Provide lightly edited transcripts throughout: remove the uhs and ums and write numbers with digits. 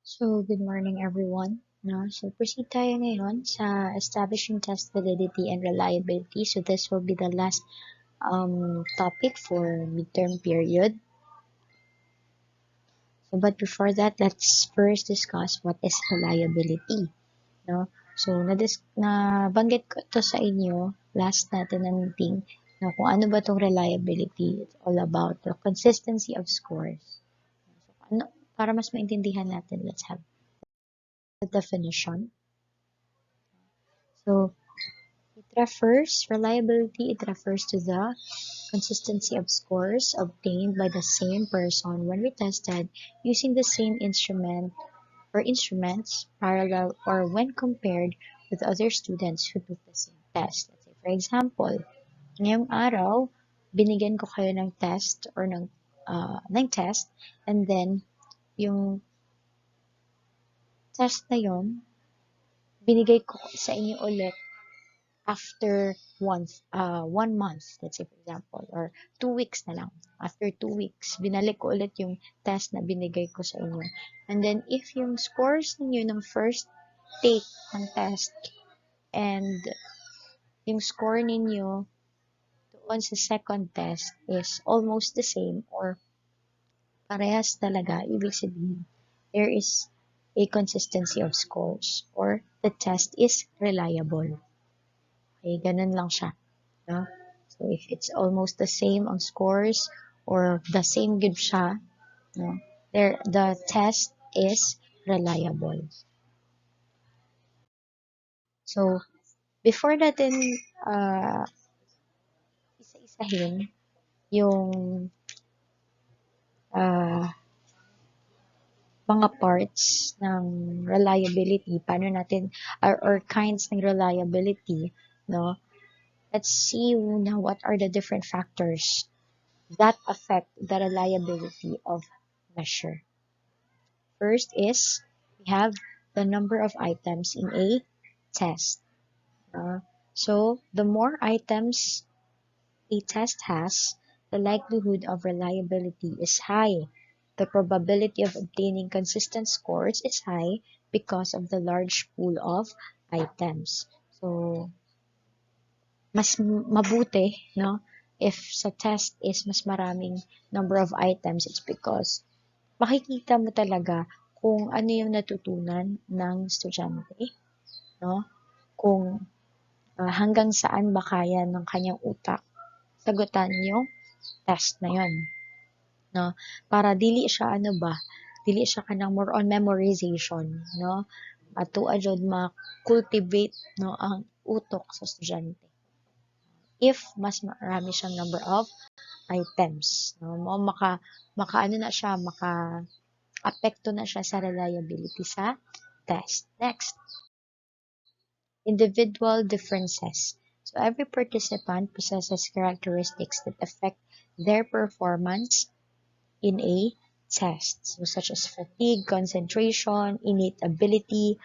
Good morning everyone. No, proceed tayo ngayon sa establishing test validity and reliability. So, this will be the last topic for midterm period. But before that, let's first discuss what is reliability. No? Nabanggit ko to sa inyo last natin na meeting na kung ano ba tong reliability. It's all about the consistency of scores. Para mas maintindihan natin, let's have the definition. So, reliability, it refers to the consistency of scores obtained by the same person when retested using the same instrument or instruments parallel or when compared with other students who took the same test. Let's say, for example, ngayong araw, binigyan ko kayo ng test or ng test, and then yung test na yon binigay ko sa inyo ulit after one month, let's say for example, or 2 weeks na lang. After 2 weeks, binalik ko ulit yung test na binigay ko sa inyo. And then, if yung scores ninyo ng first take ng test and yung score ninyo doon sa second test is almost the same or parehas talaga, ibig sabihin, there is a consistency of scores or the test is reliable. Okay, ganun lang siya. No? So, if it's almost the same ang scores or the same good siya, no, the test is reliable. So, before natin isa-isahin yung mga parts ng reliability, paano natin, or kinds ng reliability, no? Let's see now what are the different factors that affect the reliability of measure. First is we have the number of items in a test. So the more items a test has, the likelihood of reliability is high. The probability of obtaining consistent scores is high because of the large pool of items. So, mas mabuti, no? If sa test is mas maraming number of items, it's because makikita mo talaga kung ano yung natutunan ng estudyante, no? Kung hanggang saan ba kaya ng kanyang utak sagutan yung test na yon, no? Para dili siya kanang more on memorization, no? Ato jud ma-cultivate, no, ang utok sa estudyante. If mas marami siyang number of items, no? Maka na siya, apekto na siya sa reliability sa test. Next, individual differences. So every participant possesses characteristics that affect their performance in a test, so such as fatigue, concentration, innate ability,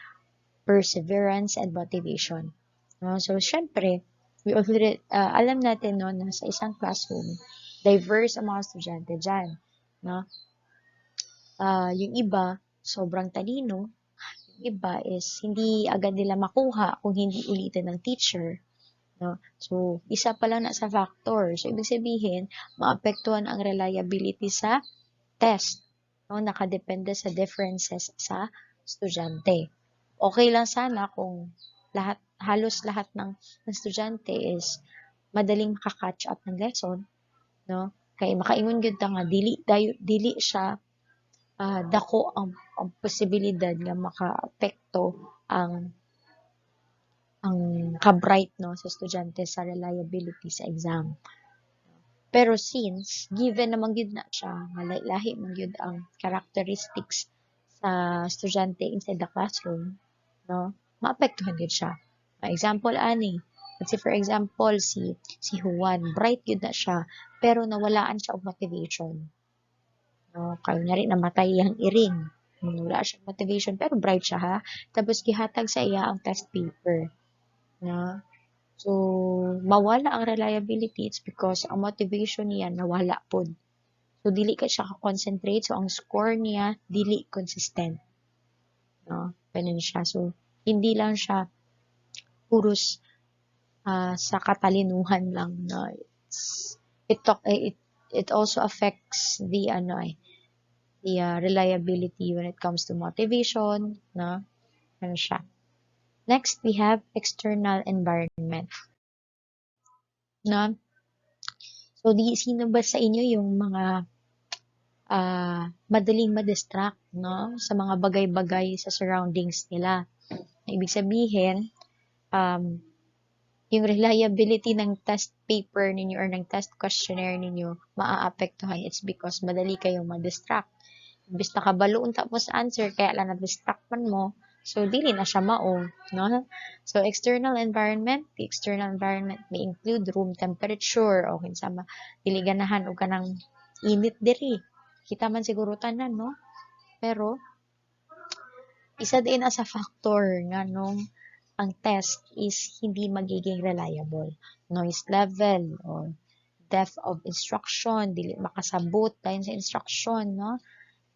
perseverance, and motivation. No? So, syempre, alam natin no, na sa isang classroom, diverse ang mga estudyante dyan. No? Yung iba, sobrang talino. Yung iba is hindi agad nila makuha kung hindi ulitin ng teacher. No? So, isa pa lang na sa factor. So, ibig sabihin, maapektuhan ang reliability sa test. No? Nakadepende sa differences sa estudyante. Okay lang sana kung halos lahat ng estudyante is madaling maka-catch up ng lesson, no? Kay makaingon gyud ta nga dili siya dako ang posibilidad nga makaapekto ang ka-bright no sa estudyante sa reliability sa exam. Pero since given naman gyud na siya nga lahi man gyud ang characteristics sa estudyante inside the classroom, no, maapektuhan gyud siya. Example ani, let's say for example si Juan, bright gyud na siya pero nawalaan siya og motivation. No, kaya nga rin namatay ang iring. Wala siya motivation pero bright siya ha. Tapos gihatag sa iya ang test paper. No? So, mawala ang reliability, it's because ang motivation niya nawala pod. So, dili ka siya ka-concentrate. So, ang score niya, dili consistent. no? Ganun siya. So, hindi lang siya puros sa katalinuhan lang, no? It talk it also affects the the reliability when it comes to motivation, no? Ano siya. Next, we have external environment, no? So, sino ba sa inyo yung mga madaling ma-distract, no? Sa mga bagay-bagay sa surroundings nila. Ibig sabihin, um, yung reliability ng test paper ninyo or ng test questionnaire ninyo maaapektuhan. It's because madali kayong ma-distract. Imbis nakabaloon tapos answer, kaya lang na-distract man mo, so dili na siya mao, no? So external environment, the external environment may include room temperature o kinsama dili ganahan og kanang init diri. Kita man siguro tanan, no? Pero isa din as a factor nga nung ang test is hindi magiging reliable. Noise level or depth of instruction, dili makasabot dahil sa instruction, no?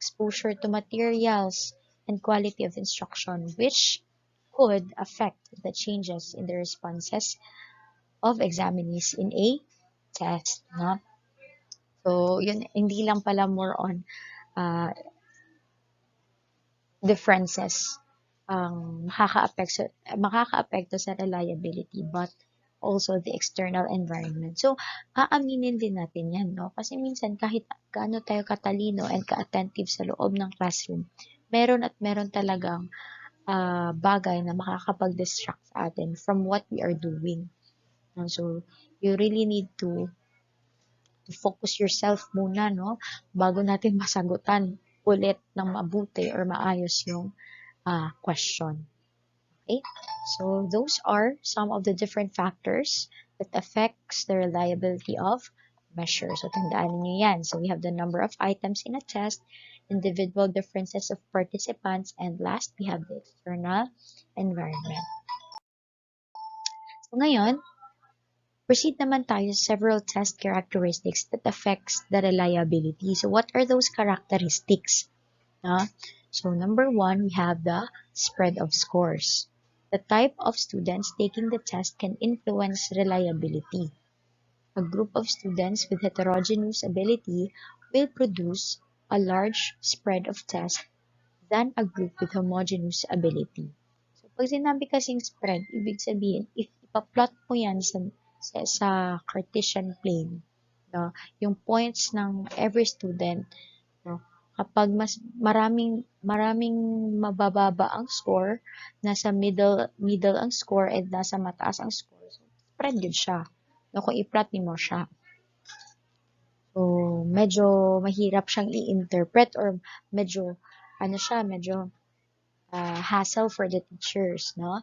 Exposure to materials, and quality of instruction, which could affect the changes in the responses of examinees in a test, no? So, yun, hindi lang pala more on uh, differences ang makaka-apekto sa reliability, but also the external environment. So, aaminin din natin yan, no? Kasi minsan kahit gaano tayo katalino and ka-attentive sa loob ng classroom, meron at meron talagang bagay na makakapag-distract sa atin from what we are doing. So, you really need to focus yourself muna, no? Bago natin masagutan ulit ng mabuti or maayos yung question. Okay? So, those are some of the different factors that affects the reliability of measure. So, tandaan niyo yan. So, we have the number of items in a test, individual differences of participants, and last, we have the external environment. So, ngayon, proceed naman tayo sa several test characteristics that affects the reliability. So, what are those characteristics? So, number one, we have the spread of scores. The type of students taking the test can influence reliability. A group of students with heterogeneous ability will produce a large spread of tests than a group with homogeneous ability. So, pag sinabi kasing spread, ibig sabihin, if ipa-plot mo yan sa Cartesian plane, no, yung points ng every student, no, kapag mas maraming mabababa ang score, nasa middle ang score and nasa mataas ang score, so spread yun siya. No, kung i-plot mo siya. So, medyo mahirap siyang i-interpret or medyo medyo hassle for the teachers, no?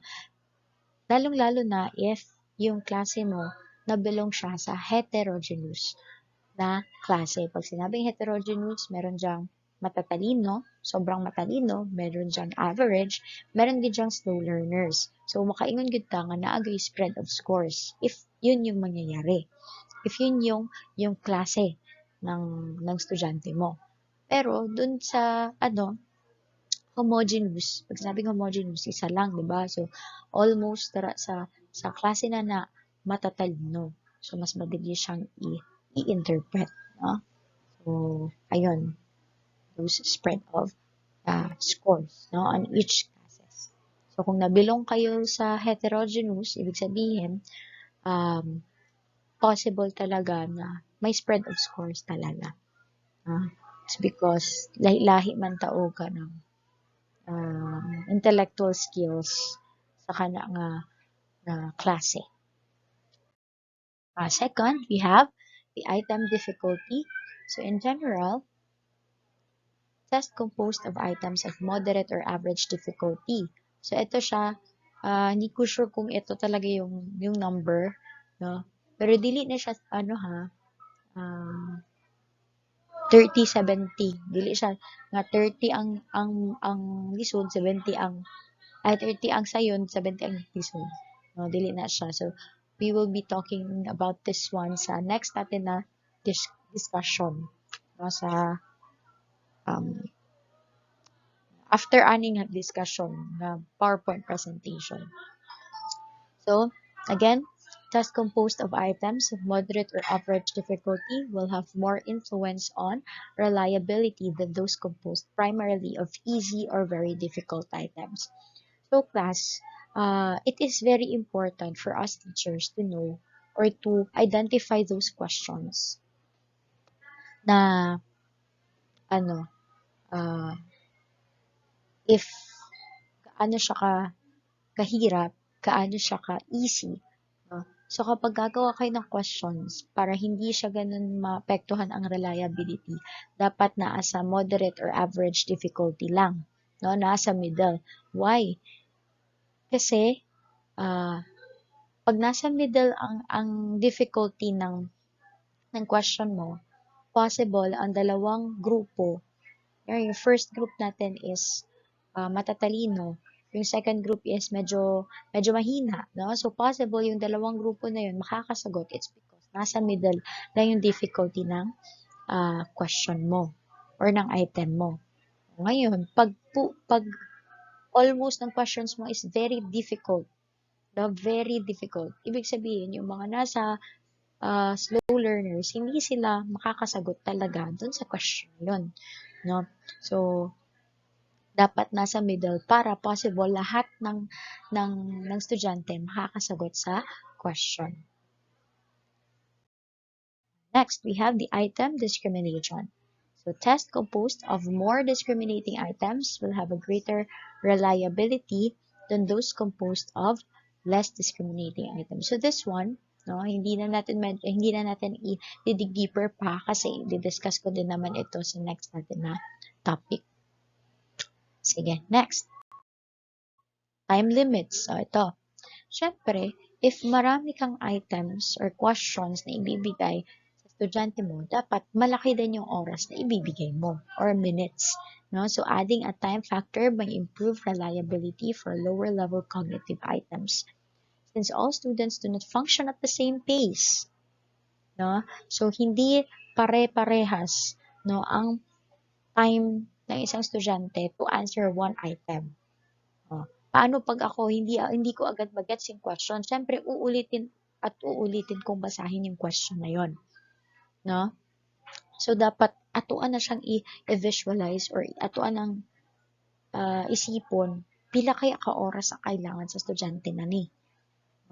Lalong-lalo na if yung klase mo nabilong siya sa heterogeneous na klase. Pag sinabing heterogeneous, meron diyang matatalino, sobrang matalino, meron diyang average, meron din diyang slow learners. So, makaingon gud ta nga naagay spread of scores if yun yung mangyayari. If yun yung klase ng estudyante mo. Pero, dun sa, homogeneous, pag sinabing homogeneous, isa lang, di ba? So, almost sa klase na matatalino. So, mas madali siyang i-interpret. No? So, ayun, those spread of scores, no, on each classes. So, kung nabilong kayo sa heterogeneous, ibig sabihin, possible talaga na may spread of scores talaga. It's because lahi-lahi man tao ka ng intellectual skills sa kana nga klase. Second, we have the item difficulty. So, in general, test composed of items of moderate or average difficulty. So, ito siya, hindi ko sure kung ito talaga yung number, no? Pero dili na siya, 30-70. Dili siya, nga 30 ang lisod, 70 30 ang sayon, 70 ang lisod. No, dili na siya. So, we will be talking about this one sa next natin na discussion, no, sa after aning discussion na PowerPoint presentation. So, again, tasks composed of items of moderate or average difficulty will have more influence on reliability than those composed primarily of easy or very difficult items. So, class, it is very important for us teachers to know or to identify those questions na ano, uh, if kaano siya kahirap, kaano siya ka-easy. No? So, kapag gagawa kayo ng questions, para hindi siya ganun maapektuhan ang reliability, dapat nasa moderate or average difficulty lang. No? Nasa middle. Why? Kasi, pag nasa middle ang difficulty ng question mo, possible ang dalawang grupo, yung first group natin is matatalino. Yung second group is medyo mahina, no? So possible yung dalawang grupo na yun makakasagot. It's because nasa middle lang yung difficulty ng question mo or ng item mo. Ngayon, pag almost ng questions mo is very difficult, no? Very difficult. Ibig sabihin, yung mga nasa slow learners, hindi sila makakasagot talaga dun sa question yun, no? So, dapat nasa middle para possible lahat ng estudyante makakasagot sa question. Next, we have the item discrimination. So, tests composed of more discriminating items will have a greater reliability than those composed of less discriminating items. So, this one, no, hindi na natin i-dig deeper pa kasi i-discuss ko din naman ito sa next natin na topic. Sige, next. Time limits. So, ito. Siyempre, if marami kang items or questions na ibibigay sa estudyante mo, dapat malaki din yung oras na ibibigay mo or minutes. No? So, adding a time factor may improve reliability for lower level cognitive items. Since all students do not function at the same pace. No? So, hindi pare-parehas, no, ang time ng isang estudyante to answer one item. Paano pag ako hindi ko agad magets yung question? Siyempre uulitin kong basahin yung question na yon, no? So dapat atuan na siyang i-visualize or atuan ng isipon pila kaya ka oras ang kailangan sa estudyante na ni,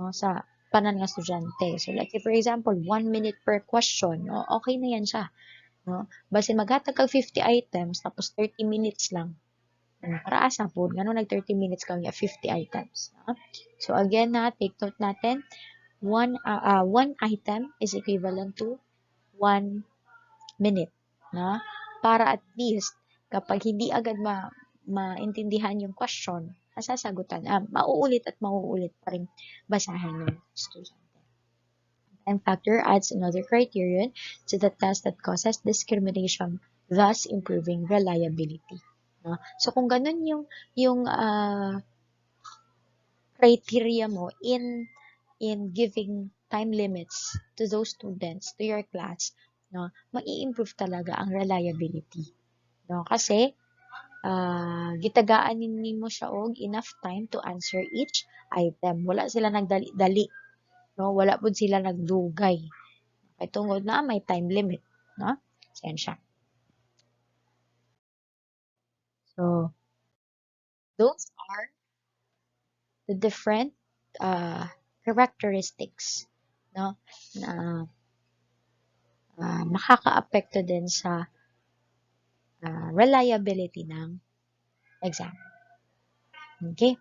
no? Sa panan nga estudyante. So like for example, 1 minute per question, no? Okay na yan siya, no? Basta maghatag kag 50 items tapos 30 minutes lang. Para asa po, gano'n nag 30 minutes kami 50 items. So again take note natin, one item is equivalent to 1 minute. Na? Para at least, kapag hindi agad maintindihan yung question, masasagutan, mauulit at mauulit pa rin basahin ng student. Time factor adds another criterion to the test that causes discrimination, thus improving reliability. No? So, kung ganun yung criteria mo in giving time limits to those students, to your class, no, mai-improve talaga ang reliability. No? Kasi, gitagaan mo siya og enough time to answer each item. Wala sila nagdali-dali. No? Wala po sila nagdugay. Kaya tungod na may time limit. No? Yan siya. So, those are the different characteristics, no, na makakaapekto din sa reliability ng exam. Okay?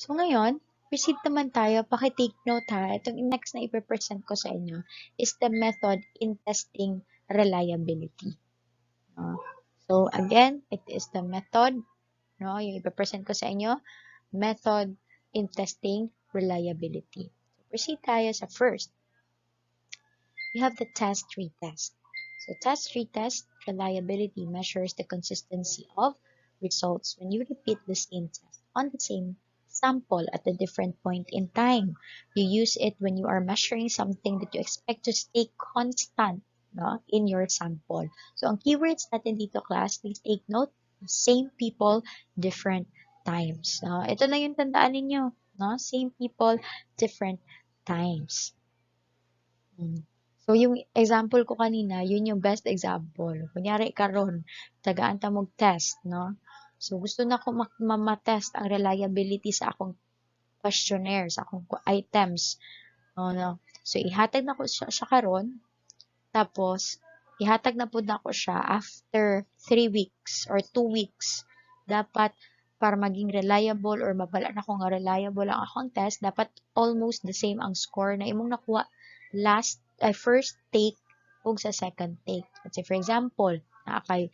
So, ngayon, proceed naman tayo. Paki-take note ha. Itong next na ipipresent ko sa inyo is the method in testing reliability. So, again, it is the method, no, yung ipipresent ko sa inyo, method in testing reliability. So, proceed tayo sa first. We have the test retest. So, test retest reliability measures the consistency of results when you repeat the same test on the same sample at a different point in time. You use it when you are measuring something that you expect to stay constant, no, in your sample. So, ang keywords natin dito, class, please take note. Same people, different times. Ito lang yung tandaan ninyo. No? Same people, different times. So, yung example ko kanina, yun yung best example. Kunyari, karon tagaan ta mog test, no? So, gusto na ko ma-test ang reliability sa akong questionnaire, sa akong items. No? So, ihatag na ko siya karon, tapos, ihatag na po na ko siya after 3 weeks or 2 weeks. Dapat, para maging reliable or mabala na ko nga reliable ang akong test, dapat almost the same ang score na imong nakuha first take ug sa second take. Let's say, for example, na kay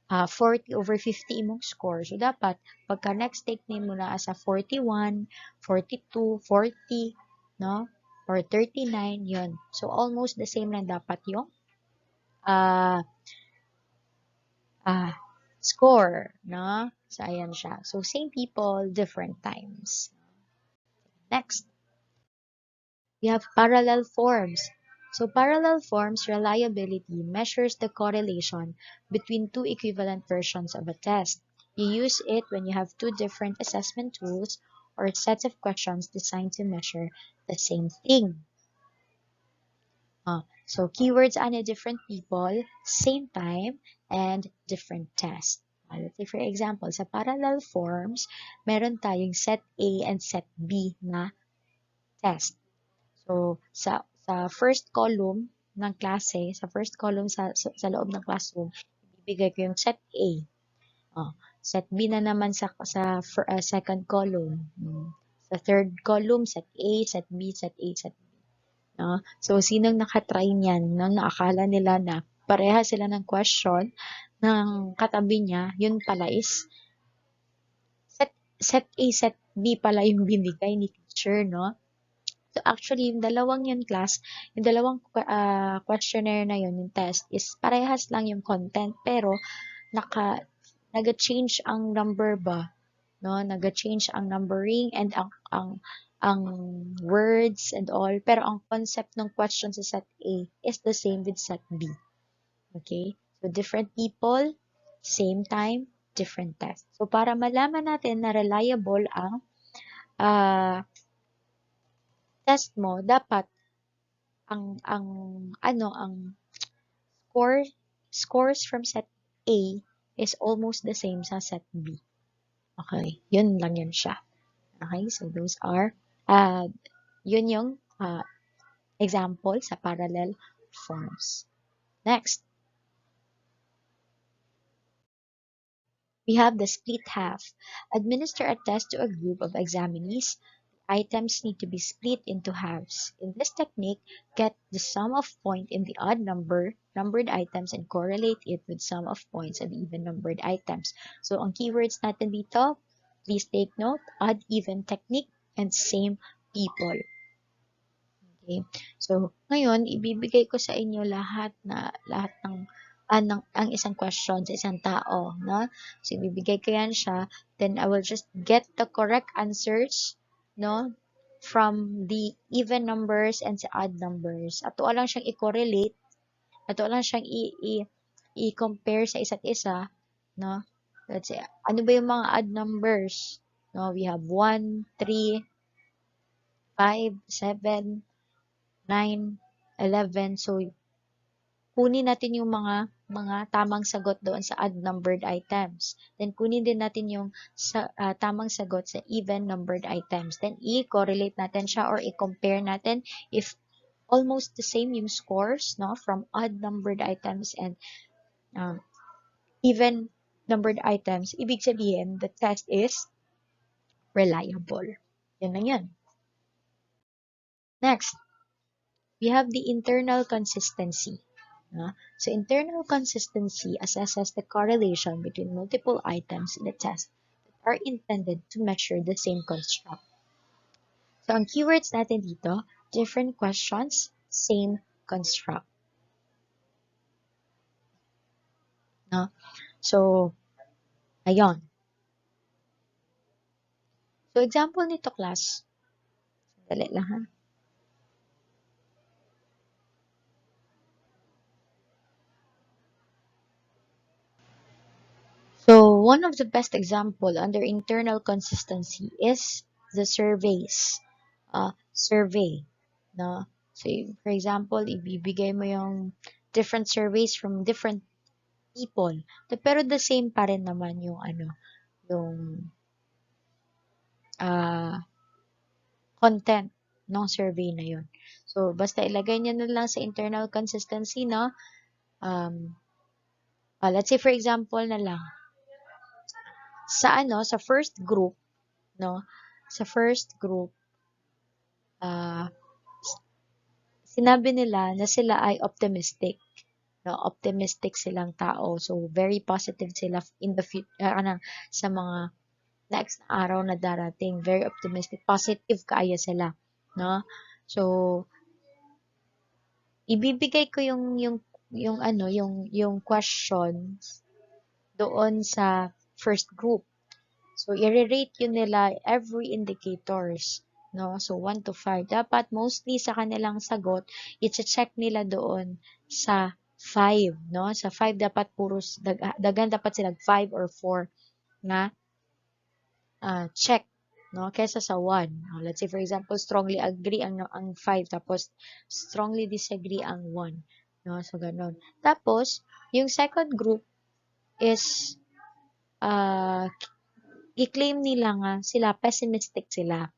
40 over 50 imong score. So, dapat, pagka next take nimo na sa 41, 42, 40, no? Or 39, yun. So, almost the same lang dapat yung uh, uh, score, no? So, ayan siya. So, same people, different times. Next, we have parallel forms. So, parallel forms reliability measures the correlation between two equivalent versions of a test. You use it when you have two different assessment tools or sets of questions designed to measure the same thing. So, keywords are different people, same time, and different test. Let's say for example, sa parallel forms, meron tayong set A and set B na test. So, sa first column ng klase, sa first column sa loob ng classroom, ibibigay ko yung set A. Set B na naman sa second column. Sa third column, set A, set B, set A, set B. No? So, sinong nakatry niyan, no? Naakala nila na pareha sila ng question ng katabi niya, yun pala is set A, set B pala yung binigay ni teacher, no? So, actually, yung dalawang yun class, yung dalawang questionnaire na yun, yung test, is parehas lang yung content, pero nag-change ang number ba? No? Nag-change ang numbering and ang words and all. Pero ang concept ng question sa set A is the same with set B. Okay? So, different people, same time, different test. So, para malaman natin na reliable ang test mo, dapat ang scores from set A is almost the same sa set B. Okay? Yun lang yun siya. Okay? So, those are, yun yung example sa parallel forms. Next, we have the split half. Administer a test to a group of examinees. Items need to be split into halves. In this technique, get the sum of points in the numbered items and correlate it with sum of points of even numbered items. So, ang keywords natin dito, please take note, odd even technique and same people. Okay. So, ngayon, ibibigay ko sa inyo lahat ng ang isang question sa isang tao, no? So, ibibigay ko yan siya, then I will just get the correct answers, no? From the even numbers and sa odd numbers. Ato lang siyang i-correlate, ato lang siyang i-compare sa isa't isa, no? Let's say, ano ba yung mga odd numbers? No, we have 1, 3, 5, 7, 9, 11. So, kunin natin yung mga tamang sagot doon sa odd numbered items. Then, kunin din natin yung tamang sagot sa even numbered items. Then, i-correlate natin siya or i-compare natin if almost the same yung scores, no, from odd numbered items and even numbered items. Ibig sabihin, the test is reliable. Yan lang yan. Next, we have the internal consistency. So, internal consistency assesses the correlation between multiple items in the test that are intended to measure the same construct. So, ang keywords natin dito, different questions, same construct. No? So, ayun. So, example nito, class. Dali lang, ha? So one of the best example under internal consistency is the surveys. Survey, no? So for example, ibibigay mo yung different surveys from different people. Pero the same pa rin naman yung yung ah content ng survey na yun. So basta ilagay niyo na lang sa internal consistency, no? Um, let's say for example na lang sa first group, no? Sa first group, ah sinabi nila na sila ay optimistic. No, optimistic silang tao. So, very positive sila in the sa mga next na araw na darating. Very optimistic. Positive kaya sila. No? So, ibibigay ko yung questions doon sa first group. So, i-rate yun nila every indicators. No? So, 1 to 5. Dapat mostly sa kanilang sagot, i-check nila doon sa 5. No? Sa 5 dapat dagan dapat sila 5 or 4 na check. No? Kesa sa 1. Let's say for example, strongly agree ang 5 tapos strongly disagree ang 1. No? So, ganun. Tapos, yung second group is uh, i-claim nila nga sila pessimistic sila,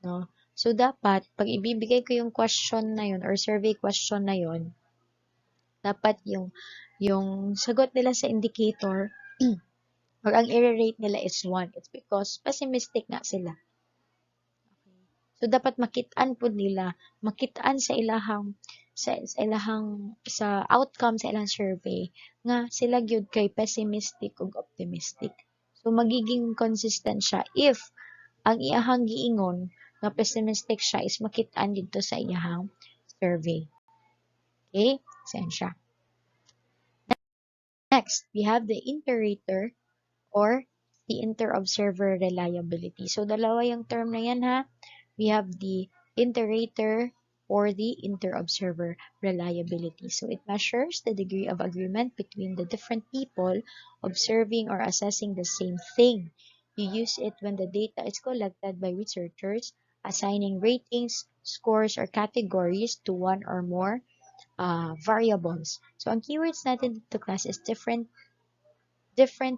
no? So dapat pag ibibigay ko yung question na yun or survey question na yun, dapat yung sagot nila sa indicator or ang i-rate nila is 1. It's because pessimistic nga sila. So dapat makitaan po nila, makitaan sa outcome sa ilang survey nga sila gyud kay pessimistic ug optimistic. So magiging consistent siya if ang iyahang giingon nga pessimistic siya is makitaan dito sa iyahang survey. Okay? Sensya. Next, we have the inter-rater or the inter-observer reliability. So, dalawa yung term na yan ha. We have the inter-rater or the inter-observer reliability. So, it measures the degree of agreement between the different people observing or assessing the same thing. You use it when the data is collected by researchers, assigning ratings, scores, or categories to one or more variables. So, ang keywords natin dito class is different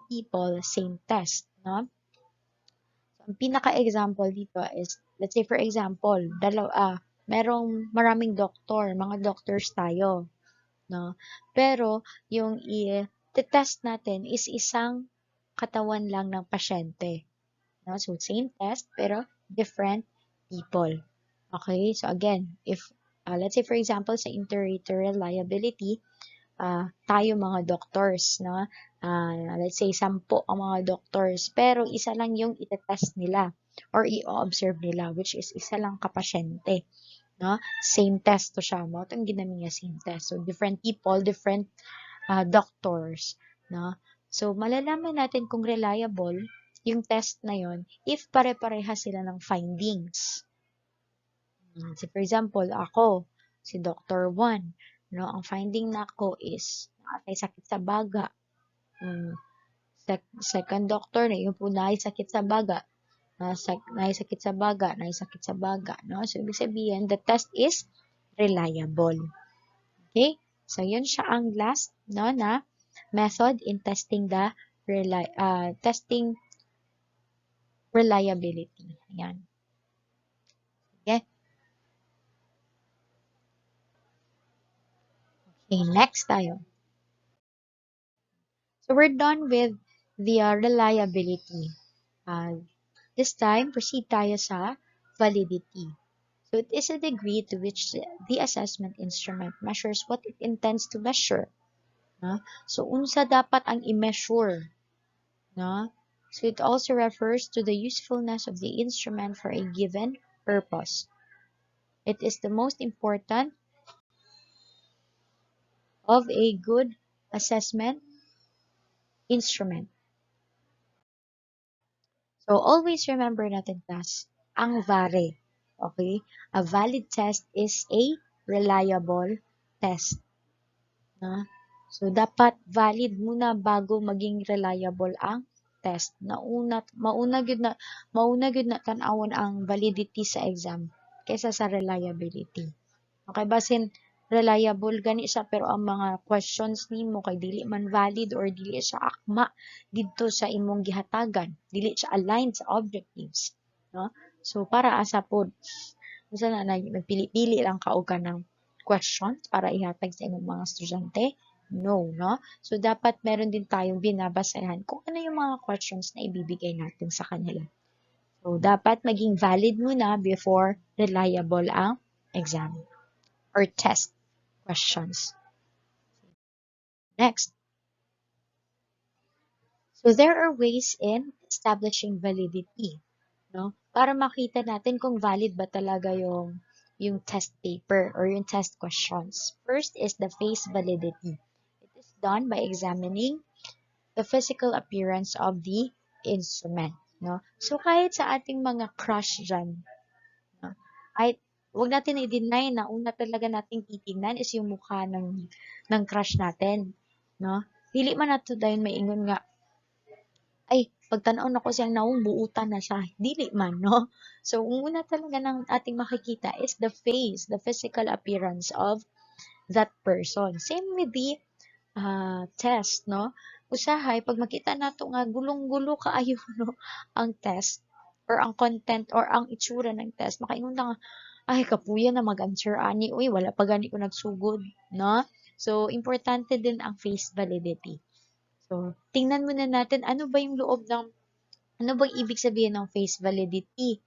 people, same test, no? So, ang pinaka-example dito is, let's say for example, merong maraming doktor, mga doctors tayo, no? Pero, yung i-test natin is isang katawan lang ng pasyente, no? So, same test, pero different people. Okay? So, again, if, let's say for example, sa inter-rater reliability, tayo mga doctors, no? Let's say 10 ang mga doctors, pero isa lang yung itetest nila or i-observe nila, which is isa lang kapasyente, no? Same test to siya, mo itong ginamit niya same test. So, different people, different doctors, no? So, malalaman natin kung reliable yung test na yon if pare-pareha sila ng findings. So, for example, ako, si Dr. 1, no, ang finding nako is may sakit sa baga. Second doctor na yung po sakit sa baga. Sakit sa baga, sakit sa baga, no? So, ibig sabihin, the test is reliable. Okay? So, yun siya ang last, no, na method in testing the testing reliability. Ayan. Okay? Okay, next tayo. So, we're done with the reliability. This time, proceed tayo sa validity. So, it is a degree to which the assessment instrument measures what it intends to measure. No? So, unsa dapat ang i-measure. No? So, it also refers to the usefulness of the instrument for a given purpose. It is the most important of a good assessment instrument. So, always remember natin class, ang VARE. Okay? A valid test is a reliable test. No? So, dapat valid muna bago maging reliable ang test. Mauna gyud na tan-awon ang validity sa exam kaysa sa reliability. Okay, basin reliable gani siya pero ang mga questions nimo kay dili man valid or dili siya akma didto sa imong gihatagan, dili siya aligned sa objectives, no? So para asa pod usa na nagpili-pili lang ka og kanang questions para ihatag sa imong mga estudyante? No, no? So dapat meron din tayong binabasehan kung ano yung mga questions na ibibigay natin sa kanila. So dapat maging valid muna before reliable ang exam or test questions. Next. So there are ways in establishing validity, no? Para makita natin kung valid ba talaga yung test paper or yung test questions. First is the face validity. It is done by examining the physical appearance of the instrument, no? So kahit sa ating mga crush dyan, no? Kahit wag natin i-deny na una talaga nating titingnan is yung mukha ng crush natin, no? Dili man nato dayon maingon nga ay pagtan-aw nako siyang naong buutan na siya. Dili man, no? So, ang una talaga ng ating makikita is the face, the physical appearance of that person. Same with the test, no? Usahay, pag makita nato nga gulong-gulo kaayo, no, ang test or ang content or ang itsura ng test, makaingon na nga, ay, kapuya na mag-answer ani, uy, wala pa gani ko nagsugod, no? So, importante din ang face validity. So, tingnan muna natin ano ba yung loob ng ano bang ibig sabihin ng face validity,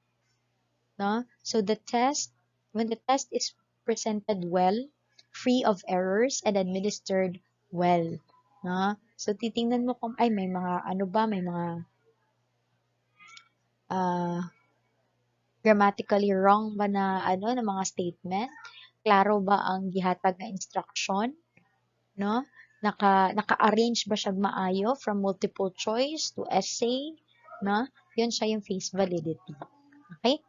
no? So when the test is presented well, free of errors and administered well, no? So titingnan mo kung ay may mga ano ba, may mga uh, grammatically wrong ba na ano na mga statement, klaro ba ang gihatag na instruction, no? Naka-arrange ba siya maayo from multiple choice to essay, no? Yun siya yung face validity. Okay?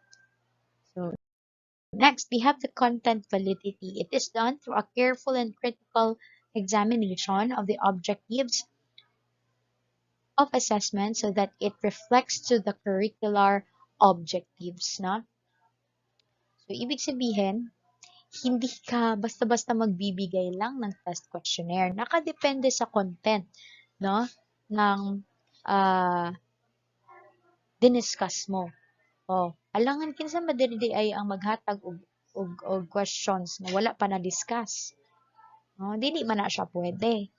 So, next, we have the content validity. It is done through a careful and critical examination of the objectives of assessment so that it reflects to the curricular objectives, no? So, ibig sabihin, hindi ka basta-basta magbibigay lang ng test questionnaire. Nakadepende sa content, no? Ng diniscuss mo. Alangan kinsa madiri ay ang maghatag og questions na wala pa na discuss. No, dili man na siya pwede.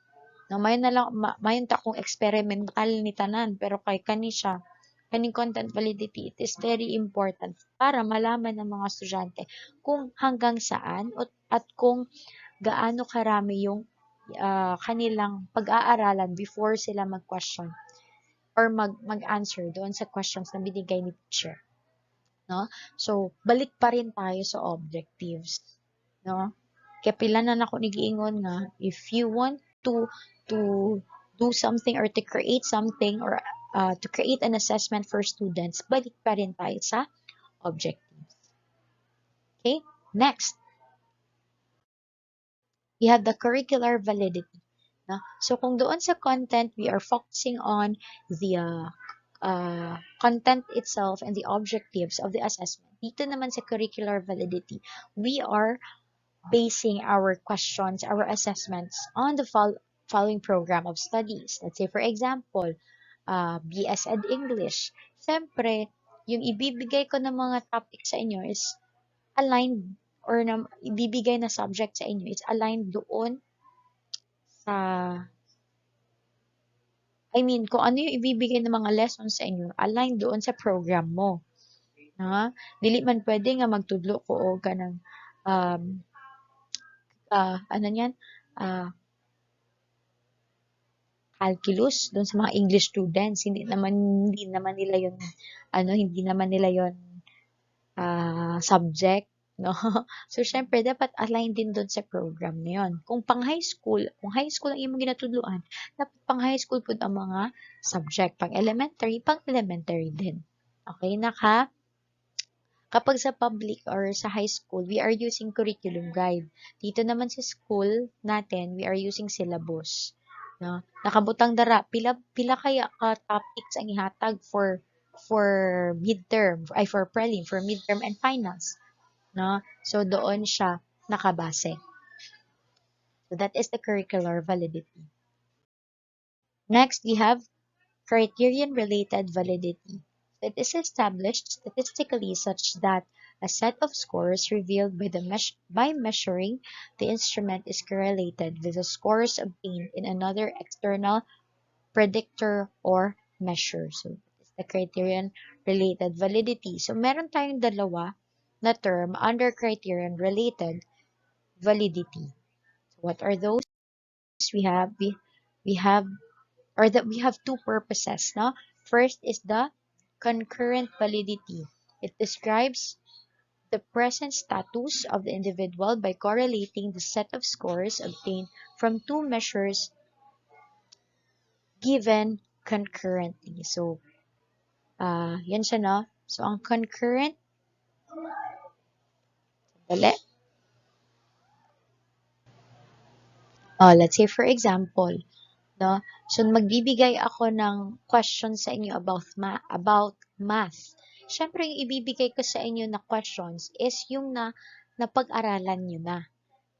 No, mayon na lang mayon ta kung experimental ni tanan pero kay kani siya kaning content validity it is very important para malaman ng mga estudyante kung hanggang saan at kung gaano karami yung kanilang pag-aaralan before sila mag-question or mag-answer doon sa questions na binigay ni teacher. No? So, balik pa rin tayo sa objectives. No? Kaya pila na nako nigiingon nga, if you want to do something or to create something or to create an assessment for students, balik pa rin tayo sa objectives. Okay? Next. We have the curricular validity. No? So, kung doon sa content, we are focusing on the content itself and the objectives of the assessment. Dito naman sa curricular validity, we are basing our questions, our assessments on the following program of studies. Let's say, for example, BS Ed English. Siyempre, yung ibibigay ko ng mga topic sa inyo is aligned or na ibibigay na subject sa inyo is aligned doon sa kung ano yung ibibigay ng mga lessons sa inyo, align doon sa program mo. Ha? Dili man pwede nga magtudlo ko o ganang ano yan, calculus doon sa mga English students. Hindi naman nila yon subject. No? So, syempre, dapat align din doon sa program na yun. Kung high school ang imong ginatudluan, dapat pang high school po ang mga subject. Pang elementary din. Okay, Kapag sa public or sa high school, we are using curriculum guide. Dito naman sa school natin, we are using syllabus. No? Nakabutang dara, pila kaya ka topics ang ihatag for midterm, ay for prelim, for midterm and finals. No? So doon siya nakabase. So that is the curricular validity. Next, we have criterion-related validity. It is established statistically such that a set of scores revealed by measuring the instrument is correlated with the scores obtained in another external predictor or measure. So, it's the criterion-related validity. So, meron tayong dalawa na term under criterion-related validity. So, what are those? We have or that we have two purposes. No? First is the concurrent validity. It describes the present status of the individual by correlating the set of scores obtained from two measures given concurrently. So, yan siya, no? So, ang concurrent, dali. Let's say, for example, no? So, magbibigay ako ng questions sa inyo about math. Siyempre, yung ibibigay ko sa inyo na questions is yung napag-aralan nyo na,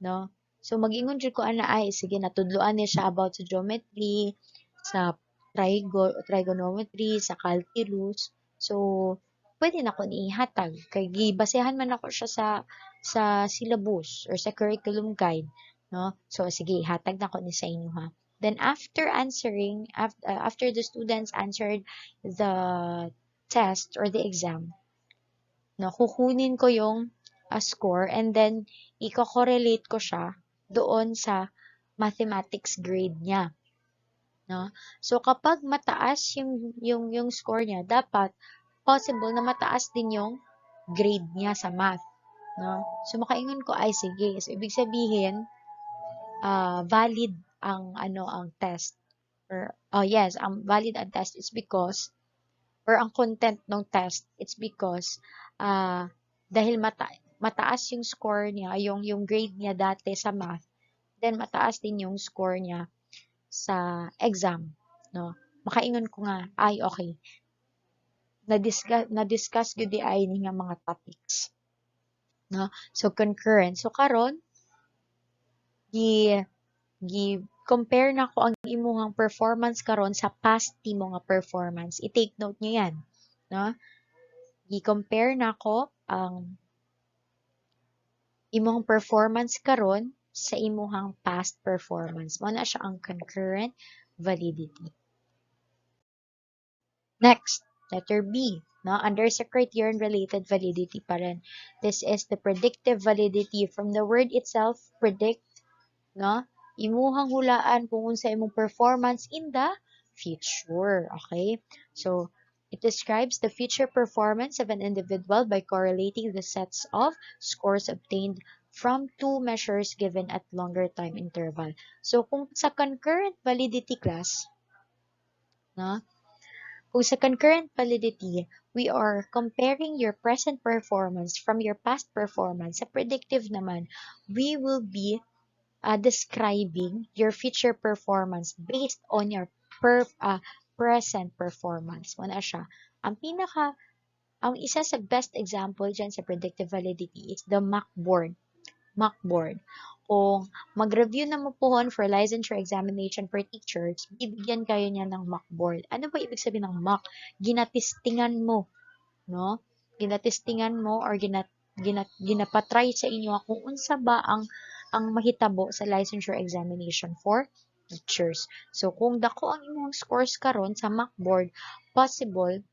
no? So, mag-ingon jud ko ana ay sige natudloan niya siya about sa geometry, sa trigonometry, sa calculus. So, pwede na ko niihatag kay gibasehan man ako siya sa syllabus or sa curriculum guide, no? So, sige, ihatag na ko ni sa inyo ha. Then after answering, after the students answered the test or the exam, no, kukunin ko yung score and then i-correlate ko siya doon sa mathematics grade niya, no? So kapag mataas yung score niya, dapat possible na mataas din yung grade niya sa math, no? So makaingon ko ay sige. So ibig sabihin valid ang test or yes, ang valid ang test is because or ang content ng test, it's because dahil mataas yung score niya, yung grade niya dati sa math, then mataas din yung score niya sa exam, no? Makaingon ko nga, ay okay, na-discuss gyud di ay ni nga mga topics, no? So concurrent. So karon gi gi compare na ko ang imong performance karon sa past timo nga performance. I-take note niyo yan, no? Gi-compare na ko ang imong performance karon sa imong past performance. Mao na siya ang concurrent validity. Next, letter B. No, under sa criterion related validity pa rin. This is the predictive validity from the word itself, predict, no? Imuhang hulaan kung unsa imong performance in the future. Okay? So, it describes the future performance of an individual by correlating the sets of scores obtained from two measures given at longer time interval. So, kung sa concurrent validity class, no? Kung sa concurrent validity, we are comparing your present performance from your past performance. Sa predictive naman, we will be describing your future performance based on your present performance. Muna siya. Ang isa sa best example dyan sa predictive validity is the mock board. Mock board. Kung mag-review na mo pohon for licensure examination for teachers, bibigyan kayo niya ng mock board. Ano ba ibig sabihin ng mock? Ginatistingan mo, no? Ginatistingan mo or ginapatry sa inyo kung unsa ba ang mahitabo sa licensure examination for teachers. So, kung dako ang imong scores karon sa mock board, possible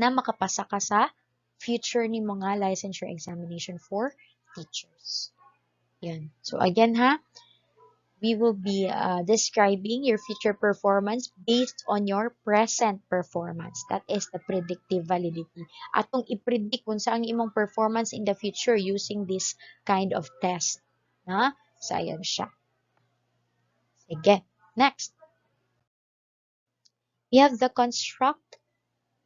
na makapasa ka sa future ni mga licensure examination for teachers. Yan. So, again ha, we will be describing your future performance based on your present performance. That is the predictive validity. Atong i-predict kung saan imong performance in the future using this kind of test. Na? So, ayan siya. Sige. Next. We have the construct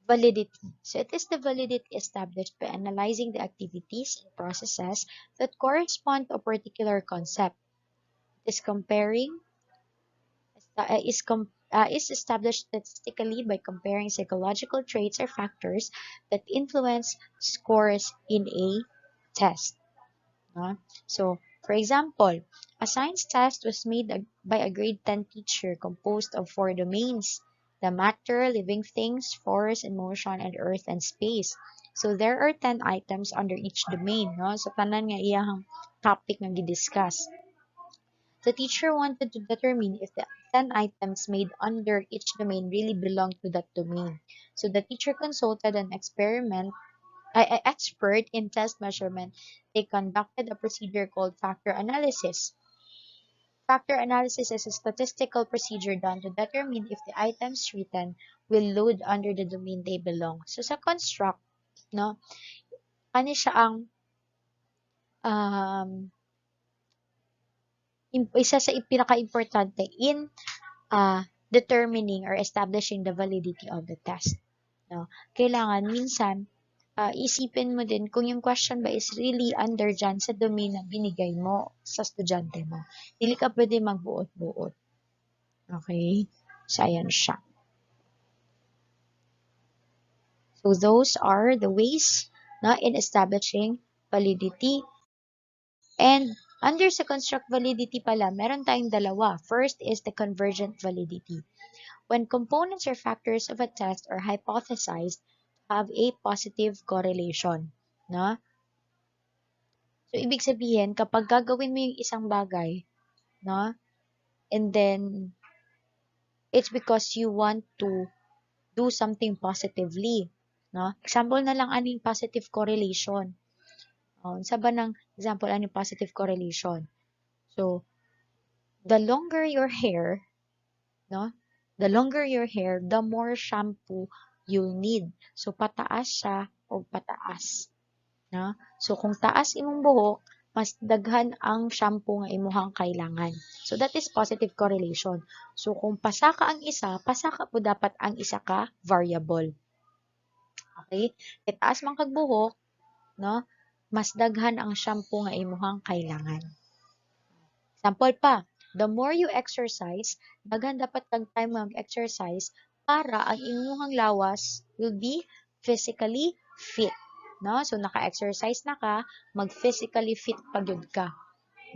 Validity. So it is the validity established by analyzing the activities and processes that correspond to a particular concept. It is is established statistically by comparing psychological traits or factors that influence scores in a test. So, for example, a science test was made by a grade 10 teacher composed of four domains: the matter, living things, force and motion, and earth and space. So, there are 10 items under each domain. No? So, tanan nga iyang topic nga gidiscuss. The teacher wanted to determine if the 10 items made under each domain really belonged to that domain. So, the teacher consulted an expert in test measurement. They conducted a procedure called factor analysis. Factor analysis is a statistical procedure done to determine if the items written will load under the domain they belong. So sa construct, no, ano siya ang um, isa sa pinaka-importante in determining or establishing the validity of the test. No? Kailangan minsan isipin mo din kung yung question ba is really under dyan sa domain na binigay mo sa estudyante mo. Hindi ka pwede magbuot-buot. Okay? So, ayan siya. So, those are the ways na in establishing validity. And under sa construct validity pala, meron tayong dalawa. First is the convergent validity. When components or factors of a test are hypothesized to have a positive correlation. No? So, ibig sabihin, kapag gagawin mo yung isang bagay, no? And then, it's because you want to do something positively. No? Example na lang, ano yung positive correlation? Sa ba ng example, ano yung positive correlation? So, the longer your hair, no? The longer your hair, the more shampoo you'll need. So, pataas siya o pataas. No? So, kung taas imong buhok, mas daghan ang shampoo nga imuhang kailangan. So, that is positive correlation. So, kung pasa ka ang isa, pasa ka po dapat ang isa ka variable. Okay? Itaas man kag buhok, no? Mas daghan ang shampoo nga imuhang kailangan. Sample pa, the more you exercise, daghan dapat kang time mag-exercise para ang imuhang lawas will be physically fit. No? So, naka-exercise na ka, mag-physically fit pa gyud ka.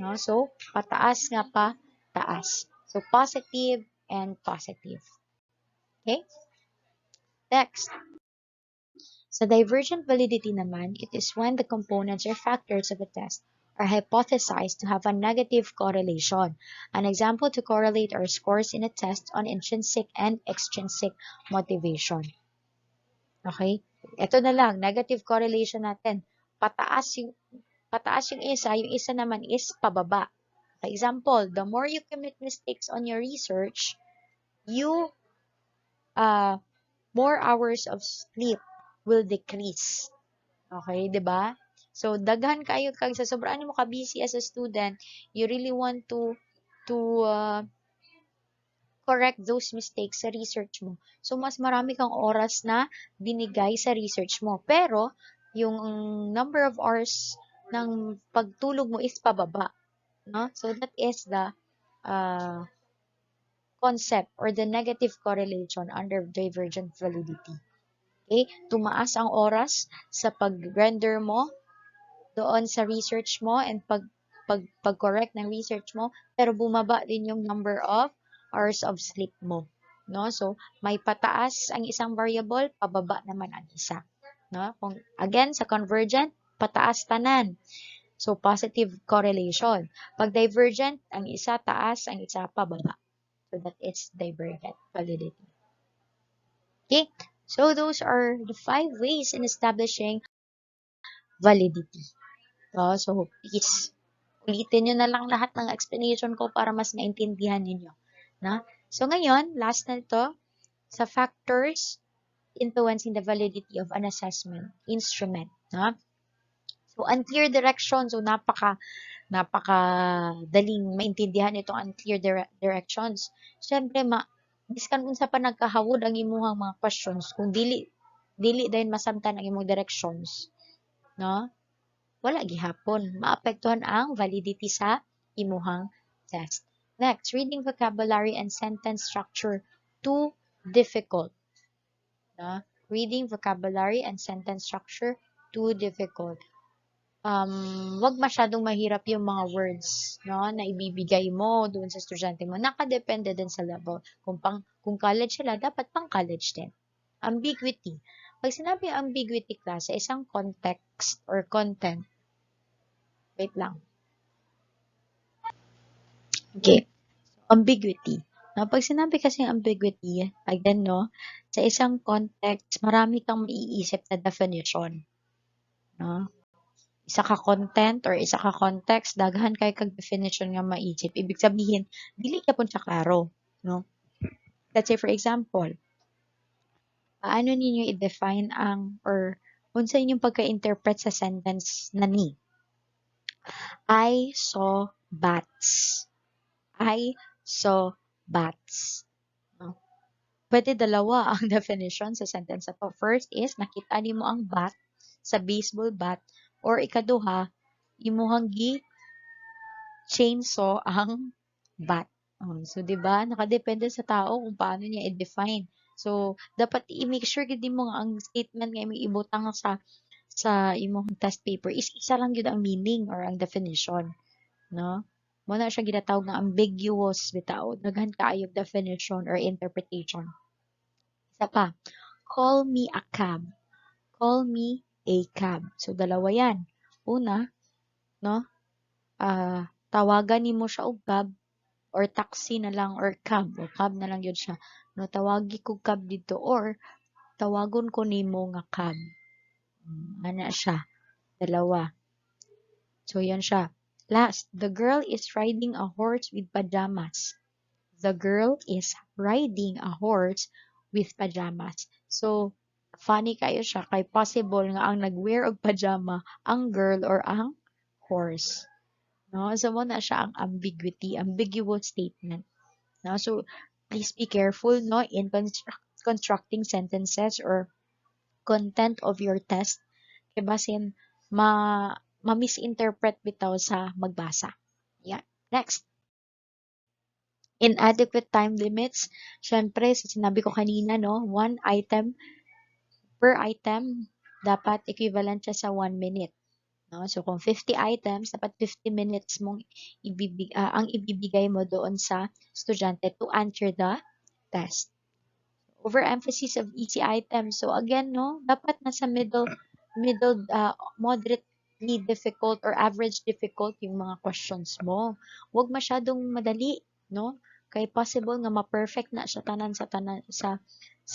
No? So, pataas nga pa, taas. So, positive and positive. Okay? Next. Sa divergent validity naman, it is when the components or factors of a test are hypothesized to have a negative correlation. An example to correlate are scores in a test on intrinsic and extrinsic motivation. Okay? Ito na lang, negative correlation natin. Pataas yung isa naman is pababa. For example, the more you commit mistakes on your research, you more hours of sleep will decrease. Okay, 'di ba? So daghan kayo kag sa sobraan mo ka busy as a student, you really want to correct those mistakes sa research mo. So mas marami kang oras na binigay sa research mo. Pero yung number of hours ng pagtulog mo is pababa, no? So that is the uh, concept or the negative correlation under divergent validity. Okay? Tumaas ang oras sa pag-render mo doon sa research mo and pag-correct ng research mo, pero bumaba din yung number of hours of sleep mo. No? So, may pataas ang isang variable, pababa naman ang isa. No? Kung, again, sa convergent, pataas tanan. So, positive correlation. Pag divergent, ang isa taas, ang isa pababa. So, that is divergent validity. Okay? So, those are the 5 ways in establishing validity. So, please, ulitin nyo na lang lahat ng explanation ko para mas maintindihan ninyo. Na? So, ngayon, last na ito, sa factors influencing the validity of an assessment instrument. Na? So, unclear direction. So, napaka-daling maintindihan itong unclear directions. Siyempre, biskan unsa pa nagkahawod ang imuhang mga questions kung dili dili dayon masamtan ang imong directions, no? Wala gihapon maapektuhan ang validity sa imuhang test. Next, reading vocabulary and sentence structure too difficult, no? Reading vocabulary and sentence structure too difficult. Wag masyadong mahirap yung mga words, no, na ibibigay mo doon sa estudyante mo. Nakadepende din sa level. Kung college sila, dapat pang college din. Ambiguity. Pag sinabi ambiguity class sa isang context or content, wait lang. Okay. Ambiguity. No, pag sinabi kasi ambiguity, again, no, sa isang context, marami kang maiisip na definition. No? Isa ka content or isa ka context, daghan kay kag definition nga maisip. Ibig sabihin, dili ka pun siya klaro. No? Let's say, for example, paano ninyo i-define or unsa inyong pagka-interpret sa sentence na ni? I saw bats. I saw bats. No? Pwede dalawa ang definition sa sentence na to. First is, nakita nimo ang bat sa baseball bat, or ikaduha, imuhang chainsaw ang bat. So, di ba? Nakadepende sa tao kung paano niya i-define. So, dapat i-make sure gid mo nga ang statement nga imong ibutang sa imong test paper is isa lang yun ang meaning or ang definition, no? Mo na siya ginatawag nga ambiguous bitaw. Daghan kaayo definition or interpretation. Isa pa, call me a cab. Call me a cab. So, dalawa yan. Una, no? Tawagan nimo siya og cab or taxi na lang or cab. O cab na lang yun siya. No, tawagi ko cab dito or tawagon ko nimo nga cab. Ana siya. Dalawa. So, yan siya. Last, the girl is riding a horse with pajamas. The girl is riding a horse with pajamas. So, funny kayo siya. Kay possible nga ang nag-wear og pajama ang girl or ang horse. No? So, mo na siya ang ambiguity, ambiguous statement. No? So, please be careful, no, in constructing sentences or content of your test. Kaya basin, ma-misinterpret bitaw sa magbasa. Yeah. Next. Inadequate time limits. Syempre, sinabi ko kanina, no, one item per item, dapat equivalent siya sa 1 minute. No? So, kung 50 items, dapat 50 minutes mong ang ibibigay mo doon sa estudyante to answer the test. Overemphasis of easy items. So, again, no, dapat nasa moderately difficult or average difficult yung mga questions mo. Huwag masyadong madali, no? Kay possible nga ma-perfect na siya tanan sa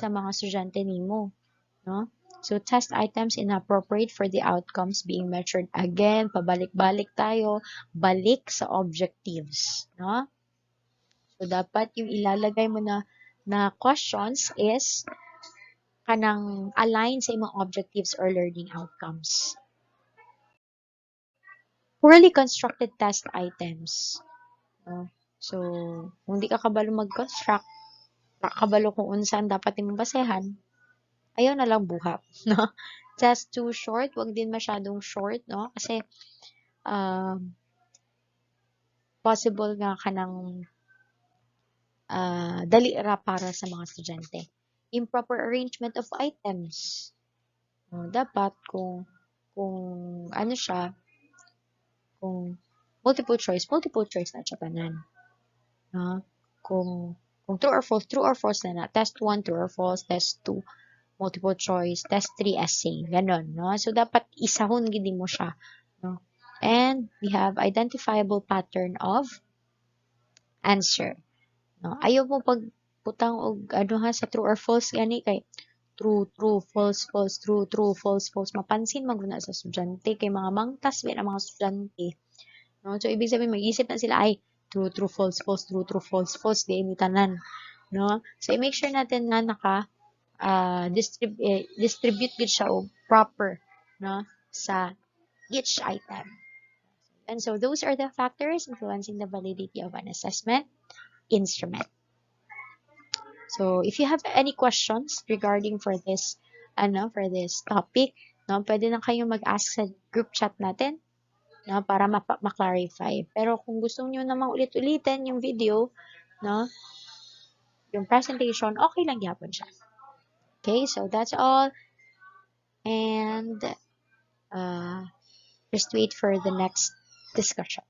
mga estudyante nimo, no? So, test items inappropriate for the outcomes being measured. Again, pabalik-balik tayo, balik sa objectives, no? So, dapat yung ilalagay mo na questions is kanang align sa imong objectives or learning outcomes. Poorly constructed test items. No? So, kung di ka kabalo mag-construct, kabalo kung unsan dapat imong basehan, ayaw na lang buhat, no? Test too short, wag din masyadong short, no? Kasi possible nga kanang dali ra para sa mga estudyante. Improper arrangement of items. No, dapat kung ano siya, kung multiple choice na siya tanan. No? Kung true or false na na. Test 1, true or false. Test 2, multiple choice. Test 3, essay. Ganon, no? So, dapat isahon gidi mo siya. No? And we have identifiable pattern of answer. No? Ayaw mo pagputang og ano ha sa true or false gani kay true, false, true, false. Mapansin maguna sa estudyante kay mga mangtas ba ang mga estudyante. No? So, ibig sabihin, mag-isip na sila, ay, true, false, true, false, di ni tanan. No? So, i-make sure natin na distribute gid siya o proper, no, sa each item. And so, those are the factors influencing the validity of an assessment instrument. So, if you have any questions regarding for this for this topic, no? Pwede na kayong mag-ask sa group chat natin, no, para ma-clarify. Pero kung gusto niyo namang ulit-ulitin yung video, no, yung presentation, okay lang yapon siya. Okay, so that's all. And just wait for the next discussion.